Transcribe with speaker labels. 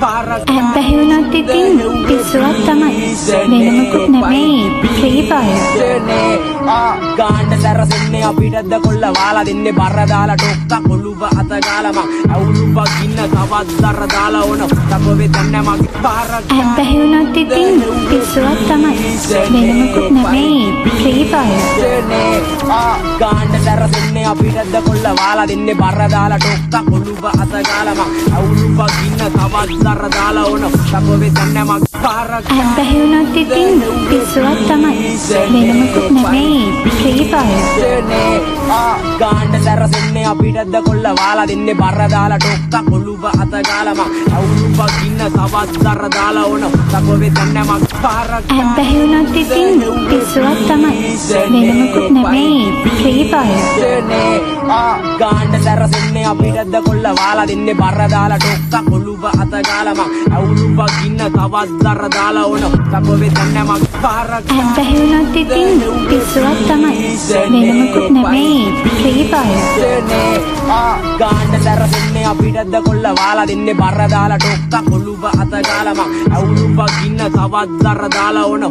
Speaker 1: හැබැයි වුණත් ඉතින් පිස්සුවක් තමයි. වෙන මොකුත් නෙමෙයි ෆ්‍රී ෆයර්.
Speaker 2: ගාන්න සැරසෙන්නේ අපිටද කොල්ල වාලා දෙන්නේ බර දාලා ටොක්ක කොළුව අත ගාලා මං අවුරුපක් ඉන්න තවත් දර දාලා ඕන තපොවේ දන්නේ මගේ පාරක්.
Speaker 1: හැබැයි වුණත් ඉතින් පිස්සුවක් තමයි. වෙන මොකුත් නෙමෙයි ෆ්‍රී ෆයර්.
Speaker 2: ගාන්න සැරසෙන්නේ අපිටද කොල්ල වාලා දෙන්නේ බර දාලා ටොක්ක කොළුව අත ගාලා මං අවුරුපක් ඉන්න තවත් දර දාලා ඕන තපොවේ දන්නේ මගේ පාරක්.
Speaker 1: හැබැයි වුණත් ඉතින් පිස්සුවක් තමයි. වෙන මොකුත් නෙමෙයි ෆ්‍රී ෆයර්.
Speaker 2: ගාන්න සැරසෙන්නේ අපිටද කොල්ල වාලා දෙන්නේ බර දාලා ටොක්ක කොළුව අත ගාලා මං අවුරුපක් ඉන්න තවත් දර දාලා ඕන තපොවේ දන්නේ මගේ පාරක්.
Speaker 1: හැබැයි වුණත් ඉතින් පිස්සුවක් තමයි. වෙන මොකුත් නෙමෙයි ෆ්‍රී ෆයර්.
Speaker 2: ගාන්න සැරසෙන්නේ අපිටද කොල්ල වාලා දෙන්නේ බර දාලා ටොක්ක කොළුව අත ගාලා මං අවුරුපක් ඉන්න තවත් දර දාලා ඕන තපොවේ දන්නේ මගේ පාරක්.
Speaker 1: හැබැයි වුණත් ඉතින් පිස්සුවක් තමයි. වෙන මොකුත් නෙමෙයි ෆ්‍රී ෆයර්.
Speaker 2: ගාන්න සැරසෙන්නේ අපිටද කොල්ල වාලා දෙන්නේ බර දාලා ටොක්ක කොළුව අත ගාලා මං අවුරුපක් ඉන්න තවත් දර දාලා ඕන